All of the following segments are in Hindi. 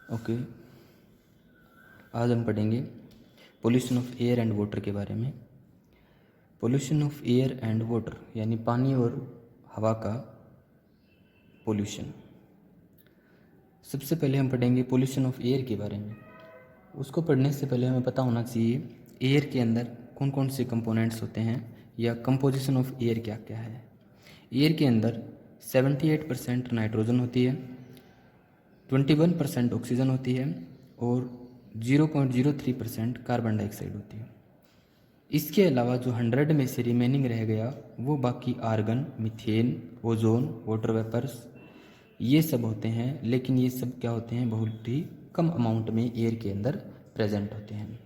ओके, आज हम पढ़ेंगे pollution of air and water के बारे में। Pollution of air and water यानी पानी और हवा का पोल्यूशन। सबसे पहले हम पढ़ेंगे पोल्यूशन ऑफ एयर के बारे में। उसको पढ़ने से पहले हमें पता होना चाहिए एयर के अंदर कौन कौन से कंपोनेंट्स होते हैं या कंपोजिशन ऑफ एयर क्या क्या है। एयर के अंदर 78% नाइट्रोजन होती है, 21% ऑक्सीजन होती है और 0.03% कार्बन डाइऑक्साइड होती है। इसके अलावा जो 100 में से रिमेनिंग रह गया वो बाकी argon, methane, ozone, water vapours ये सब होते हैं, लेकिन ये सब क्या होते हैं, बहुत ही कम अमाउंट में एयर के अंदर प्रेजेंट होते हैं।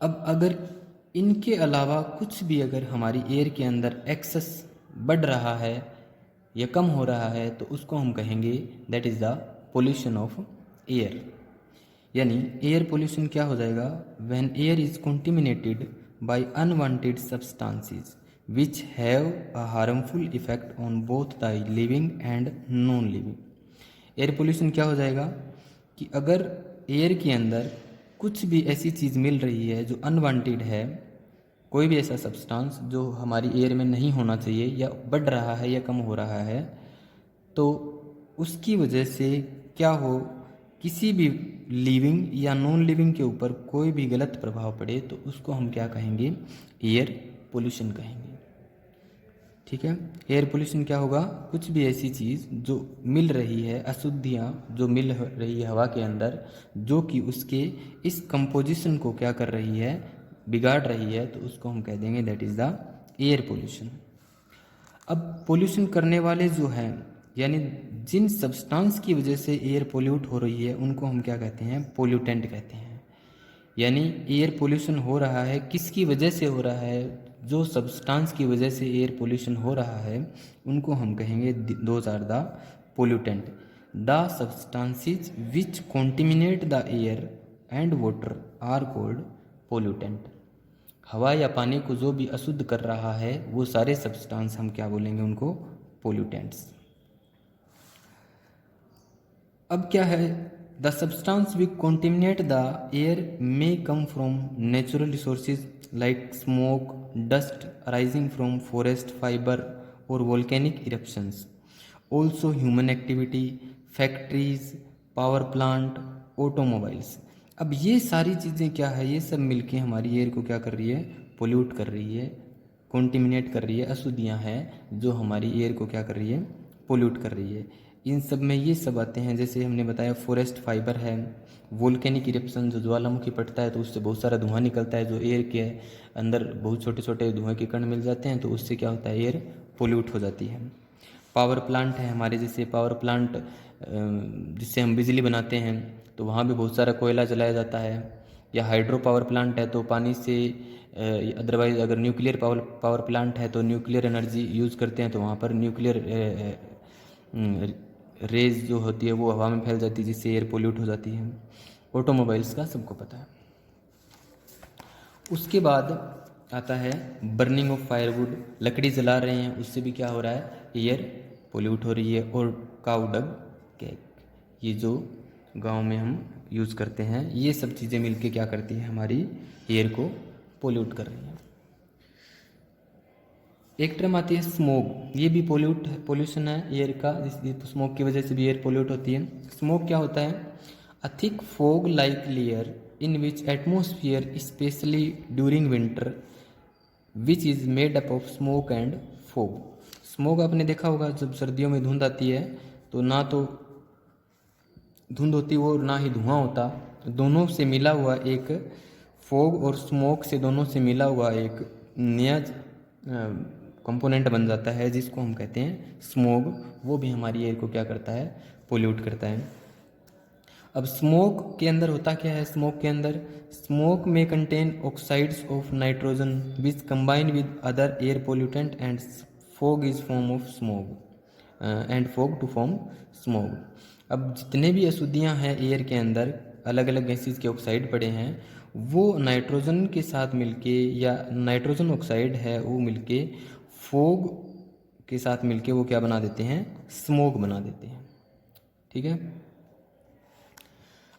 अब अगर इनके अलावा कुछ भी अगर हमारी एयर के अंदर एक्सेस बढ़ रहा है या कम हो रहा है तो उसको हम कहेंगे that is the pollution of air. यानी एयर पोल्यूशन क्या हो जाएगा, when air is contaminated by unwanted substances which have a harmful effect on both the living and non living. Air pollution क्या हो जाएगा कि अगर एयर के अंदर कुछ भी ऐसी चीज़ मिल रही है जो अनवांटेड है, कोई भी ऐसा सब्सटेंस जो हमारी एयर में नहीं होना चाहिए या बढ़ रहा है या कम हो रहा है, तो उसकी वजह से क्या हो, किसी भी लिविंग या नॉन लिविंग के ऊपर कोई भी गलत प्रभाव पड़े तो उसको हम क्या कहेंगे, एयर पोल्यूशन कहेंगे। ठीक है, एयर पोल्यूशन क्या होगा, कुछ भी ऐसी चीज़ जो मिल रही है, अशुद्धियाँ जो मिल रही है हवा के अंदर, जो कि उसके इस कंपोजिशन को क्या कर रही है, बिगाड़ रही है, तो उसको हम कह देंगे that is the air pollution. अब पोल्यूशन करने वाले जो हैं, यानी जिन सब्सटेंस की वजह से एयर पोल्यूट हो रही है उनको हम क्या कहते हैं, पोल्यूटेंट कहते हैं। यानी एयर पोल्यूशन हो रहा है किसकी वजह से हो रहा है, जो सब्सटेंस की वजह से एयर पोल्यूशन हो रहा है उनको हम कहेंगे those are the pollutant. The substances which contaminate the air and water are called pollutant. हवा या पानी को जो भी अशुद्ध कर रहा है वो सारे सब्सटेंस हम क्या बोलेंगे, उनको पोल्यूटेंट्स। अब क्या है, the substance which contaminate the air may come from natural resources like smoke, dust arising from forest fibre और volcanic eruptions, also human activity, factories, power plant, automobiles. अब ये सारी चीज़ें क्या है, ये सब मिलके हमारी एयर को क्या कर रही है, पोल्यूट कर रही है, कॉन्टिमिनेट कर रही है, अशुद्धियाँ हैं जो हमारी एयर को क्या कर रही है, पोल्यूट कर रही है। इन सब में ये सब आते हैं, जैसे हमने बताया फॉरेस्ट फाइबर है, वोल्केनिक इरप्शन जो ज्वालामुखी पड़ता है तो उससे बहुत सारा धुआं निकलता है, जो एयर के अंदर बहुत छोटे छोटे धुएं के कण मिल जाते हैं तो उससे क्या होता है, एयर पोल्यूट हो जाती है। पावर प्लांट है हमारे, जैसे पावर प्लांट जिससे हम बिजली बनाते हैं तो वहाँ भी बहुत सारा कोयला जलाया जाता है। या हाइड्रो पावर प्लांट है तो पानी से, अदरवाइज अगर न्यूक्लियर पावर प्लांट है तो न्यूक्लियर एनर्जी यूज़ करते हैं तो वहाँ पर न्यूक्लियर रेज जो होती है वो हवा में फैल जाती है जिससे एयर पोल्यूट हो जाती है। ऑटोमोबाइल्स का सबको पता है। उसके बाद आता है बर्निंग ऑफ फायरवुड, लकड़ी जला रहे हैं उससे भी क्या हो रहा है, एयर पोल्यूट हो रही है। और काऊ डंग केक, ये जो गांव में हम यूज़ करते हैं, ये सब चीज़ें मिलके क्या करती है, हमारी एयर को पोल्यूट कर रही हैं। एक टर्म आती है स्मोक, ये भी पोल्यूशन है एयर का, जिस स्मोक की वजह से भी एयर पोल्यूट होती है। स्मोक क्या होता है, a thick fog like layer in which atmosphere specially during winter which is made up of smoke and fog. Smoke आपने देखा होगा, जब सर्दियों में धुंध आती है तो ना तो धुंध होती वो ना ही धुआं होता, दोनों से मिला हुआ एक फॉग और स्मोक से दोनों से मिला हुआ एक नया कंपोनेंट बन जाता है जिसको हम कहते हैं स्मोग। वो भी हमारी एयर को क्या करता है, पोल्यूट करता है। अब स्मोक के अंदर होता क्या है, स्मोक के अंदर स्मोक में contain oxides of nitrogen which combine with other air pollutant and fog is form of smog and fog to form smog. अब जितने भी अशुद्धियाँ हैं एयर के अंदर, अलग अलग गैसेस के ऑक्साइड पड़े हैं, वो नाइट्रोजन के साथ मिलके या नाइट्रोजन ऑक्साइड है वो मिलके फॉग के साथ मिलके वो क्या बना देते हैं, स्मोक बना देते हैं। ठीक है।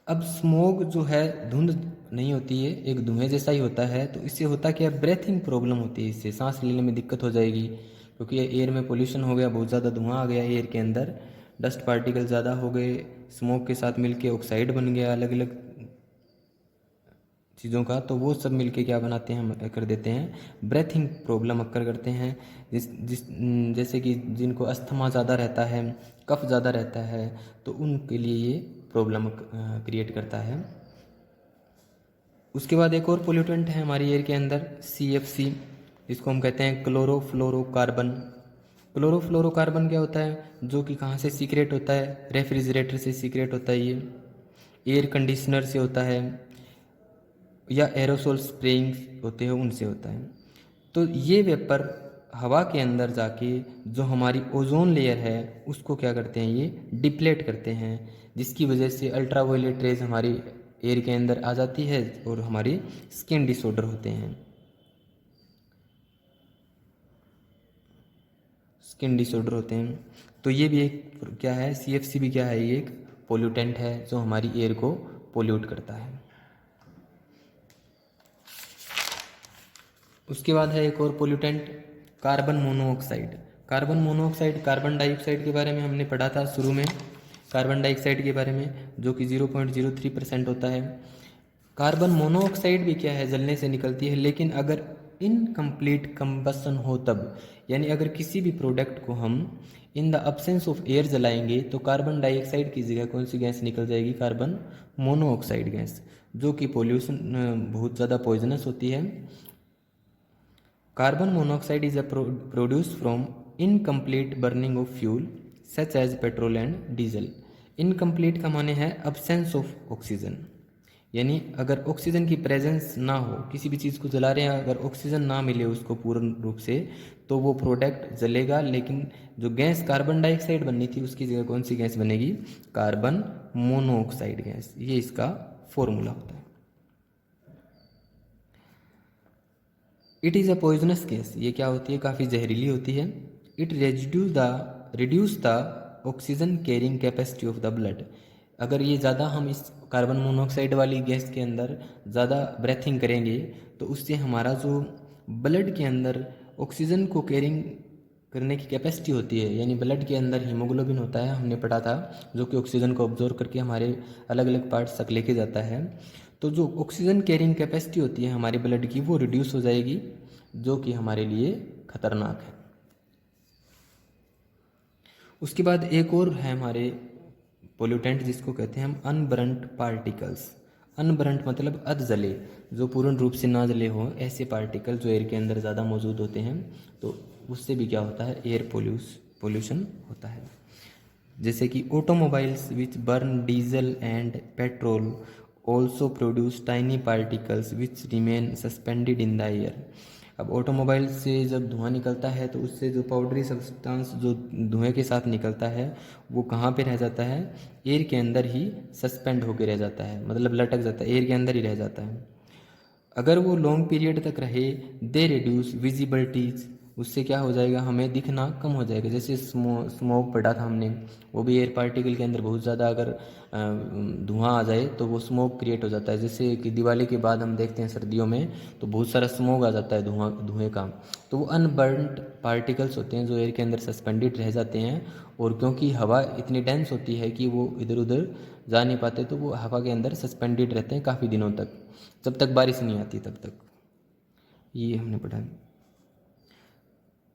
अब स्मोग जो है धुंध नहीं होती है, एक धुएं जैसा ही होता है। तो इससे होता क्या है, ब्रेथिंग प्रॉब्लम होती है, इससे सांस लेने में दिक्कत हो जाएगी, क्योंकि एयर में पोल्यूशन हो गया, बहुत ज़्यादा धुआं आ गया एयर के अंदर, डस्ट पार्टिकल ज़्यादा हो गए, स्मोक के साथ मिलके ऑक्साइड बन गया अलग अलग चीज़ों का, तो वो सब मिलके क्या बनाते हैं, हम कर देते हैं ब्रेथिंग प्रॉब्लम अक्कर करते हैं। जैसे कि जिनको अस्थमा ज़्यादा रहता है, कफ ज़्यादा रहता है, तो उनके लिए ये प्रॉब्लम क्रिएट करता है। उसके बाद एक और पोल्यूटेंट है हमारी एयर के अंदर, CFC, इसको हम कहते हैं क्लोरोफ्लोरोकार्बन। क्लोरोफ्लोरोकार्बन क्या होता है, जो कि कहाँ से सीक्रेट होता है, रेफ्रिजरेटर से सीक्रेट होता है, ये एयर कंडीशनर से होता है, या एरोसोल स्प्रेइंग होते हैं उनसे होता है। तो ये वेपर हवा के अंदर जाके जो हमारी ओजोन लेयर है उसको क्या करते हैं, ये डिप्लेट करते हैं, जिसकी वजह से अल्ट्रावायलेट रेज हमारी एयर के अंदर आ जाती है और हमारी स्किन डिसऑर्डर होते हैं, स्किन डिसऑर्डर होते हैं। तो ये भी एक क्या है, CFC भी क्या है, ये एक पोल्यूटेंट है जो हमारी एयर को पोल्यूट करता है। उसके बाद है एक और pollutant, carbon monoxide. Carbon monoxide, carbon dioxide के बारे में हमने पढ़ा था शुरू में, कार्बन डाइऑक्साइड के बारे में, जो कि 0.03% होता है। कार्बन मोनोऑक्साइड भी क्या है, जलने से निकलती है, लेकिन अगर इनकम्प्लीट कंबसन हो तब, यानी अगर किसी भी प्रोडक्ट को हम in the absence of air जलाएंगे तो कार्बन डाइऑक्साइड की जगह कौन सी गैस निकल जाएगी, कार्बन मोनोऑक्साइड गैस, जो कि पोल्यूशन बहुत ज़्यादा पॉइजनस होती है। Carbon monoxide is produced from incomplete burning of fuel such as petrol and diesel. Incomplete का माने है absence of oxygen, यानी अगर ऑक्सीजन की प्रेजेंस ना हो, किसी भी चीज़ को जला रहे हैं अगर ऑक्सीजन ना मिले उसको पूर्ण रूप से, तो वो प्रोडक्ट जलेगा, लेकिन जो गैस कार्बन डाइऑक्साइड बननी थी उसकी जगह कौन सी गैस बनेगी, कार्बन मोनोऑक्साइड गैस। ये इसका फॉर्मूला होता है। It is a poisonous gas, ये क्या होती है, काफ़ी जहरीली होती है। It reduce the oxygen carrying capacity of the blood. अगर ये ज़्यादा हम इस कार्बन मोनोऑक्साइड वाली गैस के अंदर ज़्यादा ब्रेथिंग करेंगे तो उससे हमारा जो ब्लड के अंदर ऑक्सीजन को कैरिंग करने की कैपेसिटी होती है, यानी ब्लड के अंदर हीमोग्लोबिन होता है, हमने पढ़ा था, जो कि ऑक्सीजन को ऑब्जॉर्व करके हमारे अलग अलग पार्ट्स तक लेके जाता है। तो जो ऑक्सीजन कैरिंग कैपेसिटी होती है हमारे ब्लड की, वो रिड्यूस हो जाएगी, जो कि हमारे लिए खतरनाक है। उसके बाद एक और है हमारे पोल्यूटेंट, जिसको कहते हैं हम अनबरंट पार्टिकल्स। अनबरंट मतलब अध जले, जो पूर्ण रूप से ना जले हों, ऐसे पार्टिकल जो एयर के अंदर ज़्यादा मौजूद होते हैं, तो उससे भी क्या होता है, एयर पोल्यूशन होता है। जैसे कि automobiles which burn diesel and petrol also produce tiny particles which remain suspended in the air. अब ऑटोमोबाइल से जब धुआं निकलता है तो उससे जो पाउडरी सब्सटेंस जो धुएं के साथ निकलता है वो कहाँ पे रह जाता है, एयर के अंदर ही सस्पेंड होकर रह जाता है, मतलब लटक जाता है, एयर के अंदर ही रह जाता है। अगर वो लॉन्ग पीरियड तक रहे, दे रिड्यूस विजिबिलिटीज, उससे क्या हो जाएगा, हमें दिखना कम हो जाएगा। जैसे स्मोक पढ़ा था हमने, वो भी एयर पार्टिकल के अंदर बहुत ज़्यादा अगर धुआं आ जाए तो वो स्मोक क्रिएट हो जाता है। जैसे कि दिवाली के बाद हम देखते हैं सर्दियों में तो बहुत सारा स्मोक आ जाता है धुएं का, तो वो अनबर्न्ड पार्टिकल्स होते हैं जो एयर के अंदर सस्पेंडेड रह जाते हैं। और क्योंकि हवा इतनी डेंस होती है कि वो इधर उधर जा नहीं पाते, तो वो हवा के अंदर सस्पेंडेड रहते हैं काफ़ी दिनों तक, जब तक बारिश नहीं आती तब तक। ये हमने पढ़ा।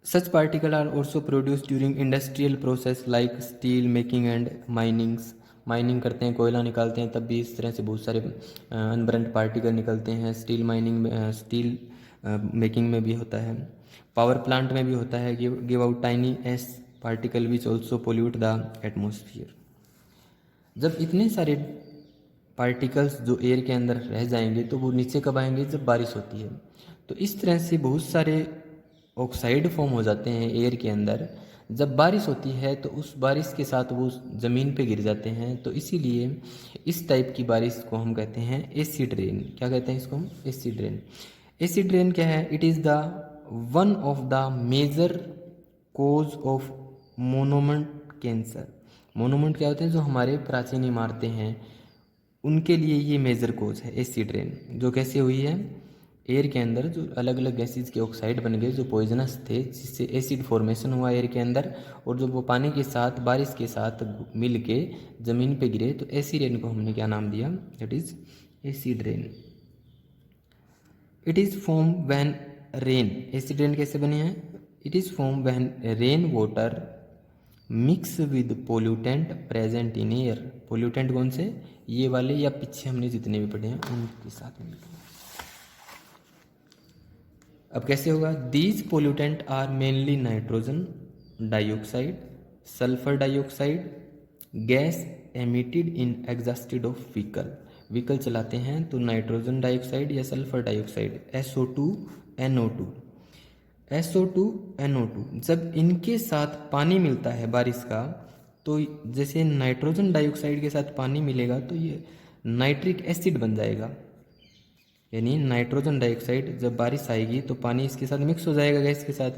Such particle are also produce during industrial process like steel making and minings. Mining करते हैं, कोयला निकालते हैं, तब भी इस तरह से बहुत सारे अनबरंट पार्टिकल निकलते हैं। स्टील मेकिंग में भी होता है, पावर प्लांट में भी होता है। Give out tiny S particle which also pollute the atmosphere. जब इतने सारे पार्टिकल्स जो एयर के अंदर रह जाएंगे तो वो नीचे कब आएंगे, जब बारिश होती है। तो इस तरह से बहुत सारे ऑक्साइड फॉर्म हो जाते हैं एयर के अंदर। जब बारिश होती है तो उस बारिश के साथ वो ज़मीन पे गिर जाते हैं। तो इसीलिए इस टाइप की बारिश को हम कहते हैं एसिड रेन। क्या कहते हैं इसको हम, एसिड रेन। एसिड रेन क्या है, it is the one of the major cause of monument cancer. Monument क्या होते हैं, जो हमारे प्राचीन इमारतें हैं उनके लिए ये मेजर कोज है एसिड रेन। जो कैसे हुई है, एयर के अंदर जो अलग अलग गैसेज के ऑक्साइड बन गए जो पॉइजनस थे, जिससे एसिड फॉर्मेशन हुआ एयर के अंदर, और जब वो पानी के साथ बारिश के साथ मिल के ज़मीन पे गिरे तो ऐसी रेन को हमने क्या नाम दिया, that is acid rain. It is form when rain, acid rain कैसे बने हैं, it is form when rain water mix with pollutant present in air. Pollutant कौन से, ये वाले या पीछे हमने जितने भी पढ़े हैं उनके साथ मिलकर। अब कैसे होगा, these pollutant are mainly nitrogen dioxide, sulphur dioxide, gas emitted in exhausted of vehicle. Vehicle चलाते हैं तो नाइट्रोजन डाइऑक्साइड या sulphur dioxide SO2 NO2, SO2 NO2 जब इनके साथ पानी मिलता है बारिश का, तो जैसे नाइट्रोजन डाइऑक्साइड के साथ पानी मिलेगा तो ये नाइट्रिक एसिड बन जाएगा। यानी नाइट्रोजन डाइऑक्साइड जब बारिश आएगी तो पानी इसके साथ मिक्स हो जाएगा गैस के साथ,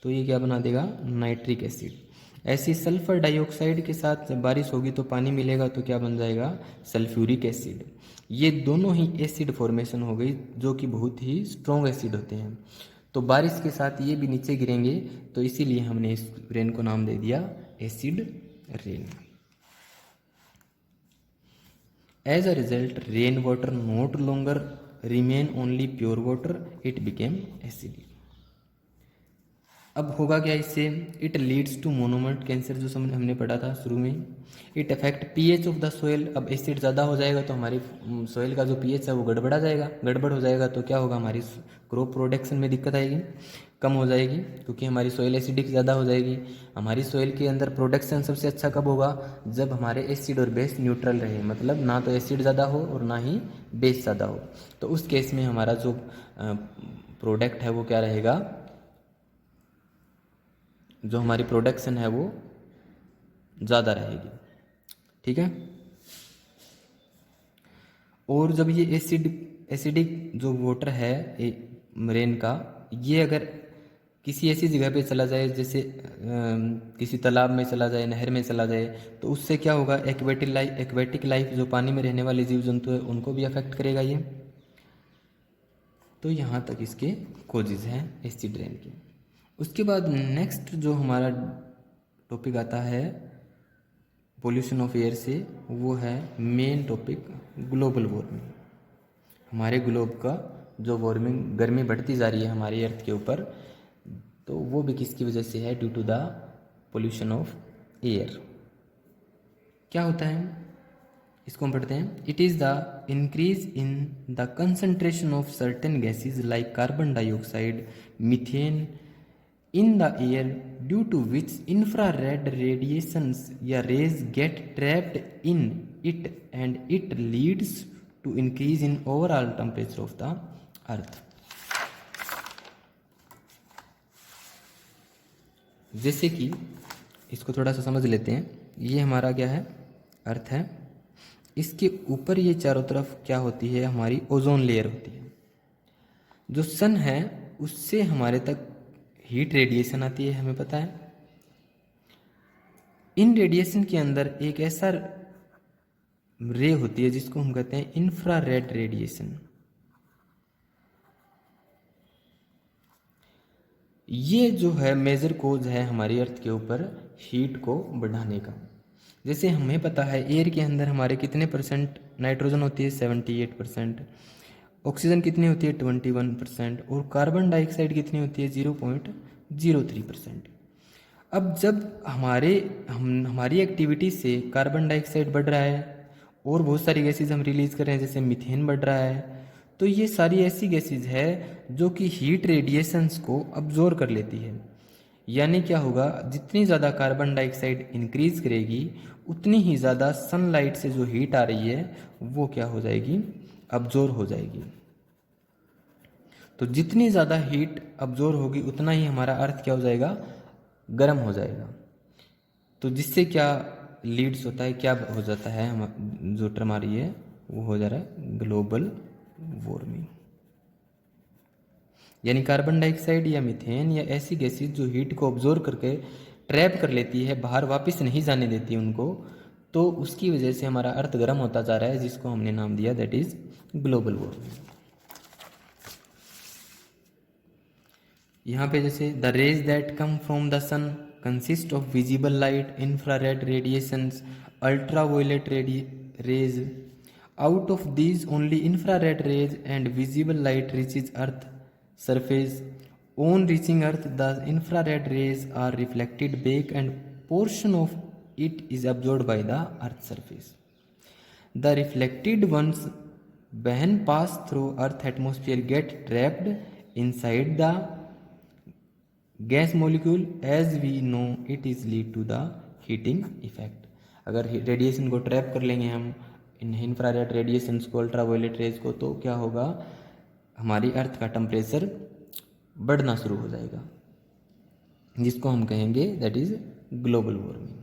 तो ये क्या बना देगा, नाइट्रिक एसिड। ऐसी सल्फर डाइऑक्साइड के साथ जब बारिश होगी तो पानी मिलेगा तो क्या बन जाएगा, सल्फ्यूरिक एसिड। ये दोनों ही एसिड फॉर्मेशन हो गई जो कि बहुत ही स्ट्रॉन्ग एसिड होते हैं। तो बारिश के साथ ये भी नीचे गिरेंगे, तो इसीलिए हमने इस रेन को नाम दे दिया acid rain. As a result rain water not longer remain only pure water, it became acidic. अब होगा क्या इससे, it leads to monomer cancer, जो समझ हमने पढ़ा था शुरू में। It affect pH of the soil, अब एसिड ज़्यादा हो जाएगा तो हमारी सोयल का जो पीएच है वो गड़बड़ा जाएगा, गड़बड़ हो जाएगा तो क्या होगा, हमारी क्रॉप प्रोडक्शन में दिक्कत आएगी, कम हो जाएगी, क्योंकि हमारी सोयल एसिडिक ज़्यादा हो जाएगी। हमारी सोयल के अंदर प्रोडक्शन सबसे अच्छा कब होगा, जब हमारे एसिड और बेस न्यूट्रल रहे, मतलब ना तो एसिड ज़्यादा हो और ना ही बेस ज़्यादा हो। तो उस केस में हमारा जो प्रोडक्ट है वो क्या रहेगा, जो हमारी प्रोडक्शन है वो ज़्यादा रहेगी। ठीक है। और जब ये एसिडिक जो वाटर है रेन का, ये अगर किसी ऐसी जगह पे चला जाए, जैसे किसी तालाब में चला जाए, नहर में चला जाए, तो उससे क्या होगा, एक्वेटिक लाइफ जो पानी में रहने वाले जीव जंतु है उनको भी अफेक्ट करेगा ये। तो यहाँ तक इसके कोजेज हैं एसिड रेन के। उसके बाद नेक्स्ट जो हमारा टॉपिक आता है पोल्यूशन ऑफ एयर से, वो है मेन टॉपिक ग्लोबल वार्मिंग। हमारे ग्लोब का जो वार्मिंग, गर्मी बढ़ती जा रही है हमारी अर्थ के ऊपर, तो वो भी किसकी वजह से है, due to the pollution of air. क्या होता है इसको हम पढ़ते हैं। It is the increase in the concentration of certain gases like carbon dioxide, methane in the air, due to which infrared radiations या rays get trapped in it and it leads to increase in overall temperature of the earth। जैसे कि इसको थोड़ा सा समझ लेते हैं। ये हमारा क्या है, अर्थ है, इसके ऊपर ये चारों तरफ क्या होती है, हमारी ओजोन लेयर होती है। जो सन है उससे हमारे तक हीट रेडिएशन आती है, हमें पता है। इन रेडिएशन के अंदर एक ऐसा रे होती है जिसको हम कहते हैं इंफ्रारेड रेडिएशन। ये जो है मेजर कोज है हमारी अर्थ के ऊपर हीट को बढ़ाने का। जैसे हमें पता है एयर के अंदर हमारे कितने परसेंट नाइट्रोजन होती है, 78%, ऑक्सीजन कितनी होती है 21%, और कार्बन डाइऑक्साइड कितनी होती है 0.03%। अब जब हमारी एक्टिविटी से कार्बन डाइऑक्साइड बढ़ रहा है और बहुत सारी गैसेज हम रिलीज कर रहे हैं, जैसे मीथेन बढ़ रहा है, तो ये सारी ऐसी गैसेज है जो कि हीट रेडिएशंस को अब्जॉर्ब कर लेती है। यानी क्या होगा, जितनी ज़्यादा कार्बन डाइऑक्साइड इंक्रीज करेगी उतनी ही ज़्यादा सनलाइट से जो हीट आ रही है वो क्या हो जाएगी, अब्जॉर्ब हो जाएगी। तो जितनी ज़्यादा हीट अब्जॉर्ब होगी उतना ही हमारा अर्थ क्या हो जाएगा, गर्म हो जाएगा। तो जिससे क्या लीड्स होता है, क्या हो जाता है, हम जो टर्म आ रही है वो हो जा रहा है ग्लोबल वार्मिंग। यानी कार्बन डाइऑक्साइड या मीथेन या ऐसी गैसेज जो हीट को अब्जॉर्ब करके ट्रैप कर लेती है, बाहर वापस नहीं जाने देती उनको, तो उसकी वजह से हमारा अर्थ गर्म होता जा रहा है, जिसको हमने नाम दिया दैट इज ग्लोबल वार्मिंग। यहाँ पे जैसे the rays that come from the sun consist of visible light, infrared radiations, ultraviolet rays. Out of these only infrared rays and visible light reaches earth surface. On reaching earth, the infrared rays are reflected back and portion of it is absorbed by the earth surface. The reflected ones when pass through earth atmosphere get trapped inside the gas molecule. As we know, it is lead to the heating effect. अगर रेडिएशन को ट्रैप कर लेंगे हम, इंफ्रारेड रेडिएशंस को, अल्ट्रावायलेट रेज को, तो क्या होगा, हमारी अर्थ का टेम्परेचर बढ़ना शुरू हो जाएगा, जिसको हम कहेंगे दैट इज ग्लोबल वार्मिंग।